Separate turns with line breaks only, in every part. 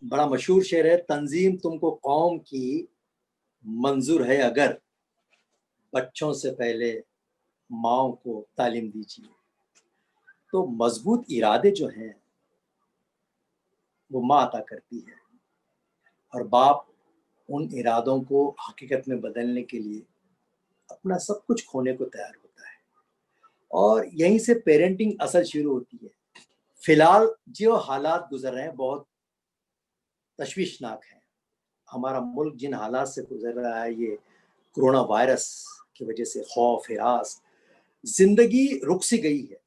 बड़ा मशहूर शेर है, तंजीम तुमको कौम की मंजूर है अगर, बच्चों से पहले माओ को तालीम दीजिए। तो मजबूत इरादे जो हैं वो माँ अता करती है, और बाप उन इरादों को हकीकत में बदलने के लिए अपना सब कुछ खोने को तैयार होता है। और यहीं से पेरेंटिंग असल शुरू होती है। फिलहाल जो हालात गुजर रहे हैं बहुत तशवीशनाक हैं। हमारा मुल्क जिन हालात से गुजर रहा है, ये कोरोना वायरस की वजह से खौफ, हिरास, जिंदगी रुक सी गई है।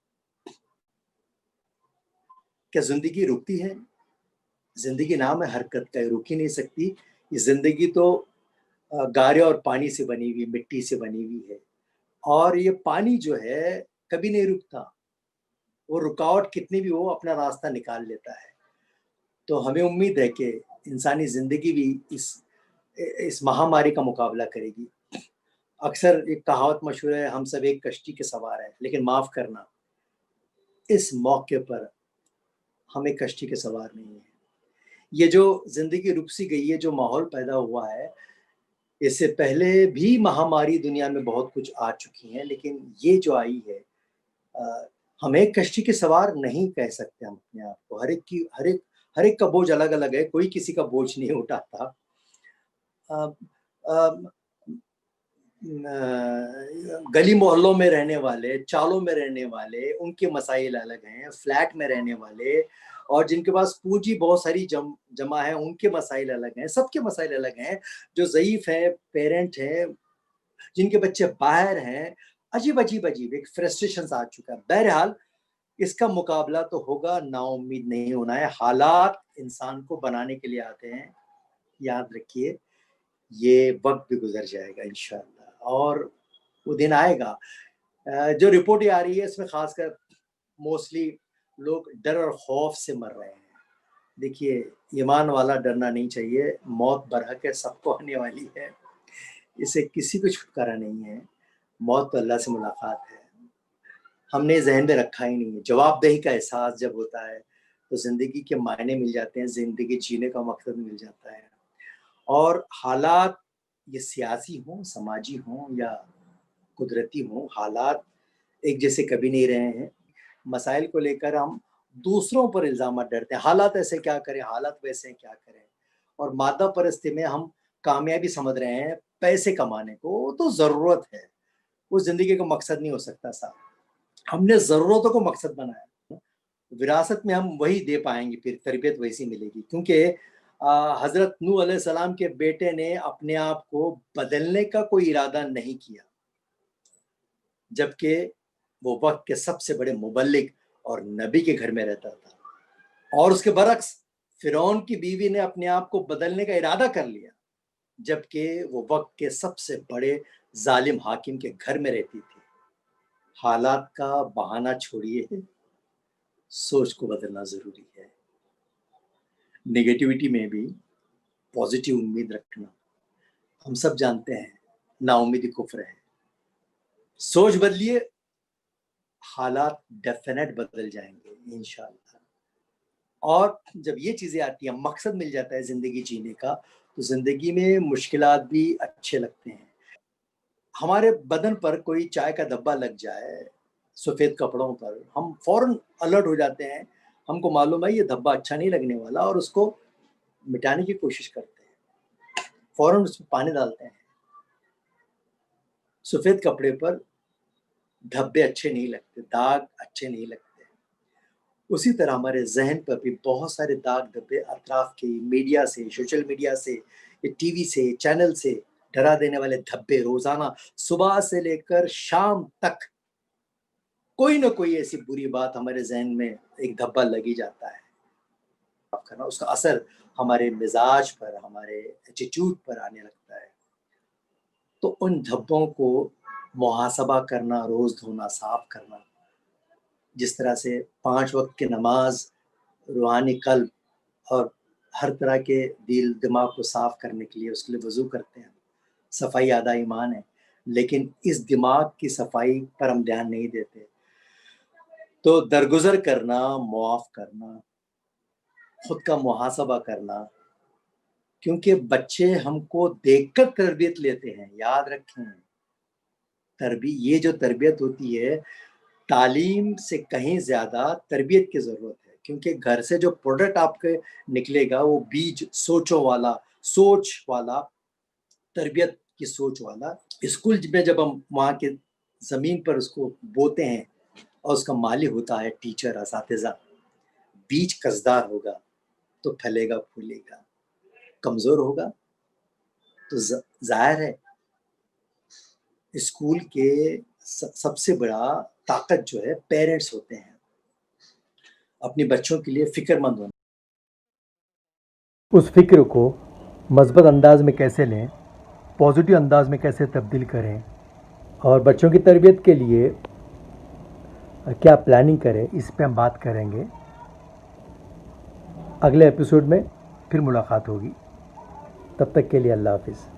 क्या जिंदगी रुकती है? जिंदगी नाम है हरकत का, रुक ही नहीं सकती। ये जिंदगी तो गारे और पानी से बनी हुई, मिट्टी से बनी हुई है, और ये पानी जो है कभी नहीं रुकता। वो रुकावट कितनी भी हो अपना रास्ता निकाल लेता है। तो हमें उम्मीद है कि इंसानी जिंदगी भी इस महामारी का मुकाबला करेगी। अक्सर एक कहावत मशहूर है, हम सब एक कश्ती के सवार हैं, लेकिन माफ करना, इस मौके पर हम एक कश्ती के सवार नहीं है। ये जो जिंदगी रुक सी गई है, जो माहौल पैदा हुआ है, इससे पहले भी महामारी दुनिया में बहुत कुछ आ चुकी हैं, लेकिन ये जो आई है, हम एक कश्ती के सवार नहीं कह सकते हम अपने आप को। हर एक का बोझ अलग अलग है, कोई किसी का बोझ नहीं उठाता। अ, अ, गली मोहल्लों में रहने वाले, चालों में रहने वाले, उनके मसाइल अलग हैं। फ्लैट में रहने वाले और जिनके पास पूंजी बहुत सारी जमा है, उनके मसाइल अलग हैं। सबके मसाइल अलग हैं। जो ज़ईफ है, पेरेंट हैं, जिनके बच्चे बाहर हैं, अजीब अजीब अजीब एक फ्रस्ट्रेशन आ चुका है। बहरहाल इसका मुकाबला तो होगा, नाउम्मीद नहीं होना है। हालात इंसान को बनाने के लिए आते हैं, याद रखिए। ये वक्त भी गुजर जाएगा इंशाअल्लाह, और वो दिन आएगा। जो रिपोर्ट आ रही है इसमें खासकर मोस्टली लोग डर और खौफ से मर रहे हैं। देखिए, ईमान वाला डरना नहीं चाहिए। मौत बरहक है, सबको आने वाली है, इसे किसी को छुटकारा नहीं है। मौत तो अल्लाह से मुलाकात है, हमने जहन में रखा ही नहीं है। जवाबदेही का एहसास जब होता है तो ज़िंदगी के मायने मिल जाते हैं, ज़िंदगी जीने का मकसद मिल जाता है। और हालात, ये सियासी हों, समाजी हों या कुदरती हों, हालात एक जैसे कभी नहीं रहे हैं। मसाइल को लेकर हम दूसरों पर इल्ज़ामात डरते हैं, हालात ऐसे क्या करें, हालात वैसे क्या करें। और मादा परस्ती में हम कामयाबी समझ रहे हैं पैसे कमाने को, वो तो ज़रूरत है, वो ज़िंदगी का मकसद नहीं हो सकता साहब। हमने ज़रूरतों को मकसद बनाया, विरासत में हम वही दे पाएँगे, फिर तरबियत वैसी मिलेगी। क्योंकि हज़रत नूह अलैहिस्सलाम के बेटे ने अपने आप को बदलने का कोई इरादा नहीं किया, जबकि वो वक़्त के सबसे बड़े मुबल्लिग और नबी के घर में रहता था। और उसके बरक्स फ़िरौन की बीवी ने अपने आप को बदलने का इरादा कर लिया, जबकि वो वक़्त के सबसे बड़े ज़ालिम हाकिम के घर में रहती थी। हालात का बहाना छोड़िए, सोच को बदलना ज़रूरी है। नेगेटिविटी में भी पॉज़िटिव उम्मीद रखना। हम सब जानते हैं, नाउम्मीदी कुफ़्र है। सोच बदलिए, हालात डेफ़िनेट बदल जाएँगे इंशाअल्लाह। और जब ये चीज़ें आती हैं, मकसद मिल जाता है ज़िंदगी जीने का, तो ज़िंदगी में मुश्किलात भी अच्छे लगते हैं। हमारे बदन पर कोई चाय का धब्बा लग जाए, सफ़ेद कपड़ों पर, हम फ़ौरन अलर्ट हो जाते हैं। हमको मालूम है ये धब्बा अच्छा नहीं लगने वाला, और उसको मिटाने की कोशिश करते हैं। फ़ौरन उसमें पानी डालते हैं। सफ़ेद कपड़े पर धब्बे अच्छे नहीं लगते, दाग अच्छे नहीं लगते। उसी तरह हमारे ज़हन पर भी बहुत सारे दाग धब्बे अतराफ़ के मीडिया से, सोशल मीडिया से, ये टीवी से, चैनल से डरा देने वाले धब्बे रोज़ाना सुबह से लेकर शाम तक कोई न कोई ऐसी बुरी बात हमारे ज़हन में एक धब्बा लग ही जाता है। माफ़ करना, उसका असर हमारे मिज़ाज पर, हमारे एटीट्यूड पर आने लगता है। तो उन धब्बों को मुहासबा करना, रोज़ धोना, साफ़ करना, जिस तरह से 5 वक़्त की नमाज़ रूहानी क़ल्ब और हर तरह के दिल दिमाग को साफ़ करने के लिए उसके लिए वज़ू करते हैं। सफ़ाई आधा ईमान है, लेकिन इस दिमाग की सफ़ाई पर हम ध्यान नहीं देते। तो दरगुज़र करना, मुआफ़ करना, खुद का मुहासबा करना, क्योंकि बच्चे हमको देखकर तरबियत लेते हैं, याद रखें। ये जो तरबियत होती है, तालीम से कहीं ज़्यादा तरबियत की ज़रूरत है, क्योंकि घर से जो प्रोडक्ट आपके निकलेगा वो बीज सोच वाला, तरबियत की सोच वाला। स्कूल में जब हम वहाँ के ज़मीन पर उसको बोते हैं और उसका माली होता है टीचर, असातिज़ा, बीज कसदार होगा तो फलेगा फूलेगा, कमज़ोर होगा तो ज़ाहिर है स्कूल के सबसे बड़ा ताकत जो है पेरेंट्स होते हैं, अपने बच्चों के लिए फ़िक्रमंद होना।
उस फ़िक्र को मज़बूत अंदाज़ में कैसे लें, पॉज़िटिव अंदाज़ में कैसे तब्दील करें और बच्चों की तरबियत के लिए क्या प्लानिंग करें, इस पे हम बात करेंगे। अगले एपिसोड में फिर मुलाकात होगी। तब तक के लिए अल्लाह हाफ़िज़।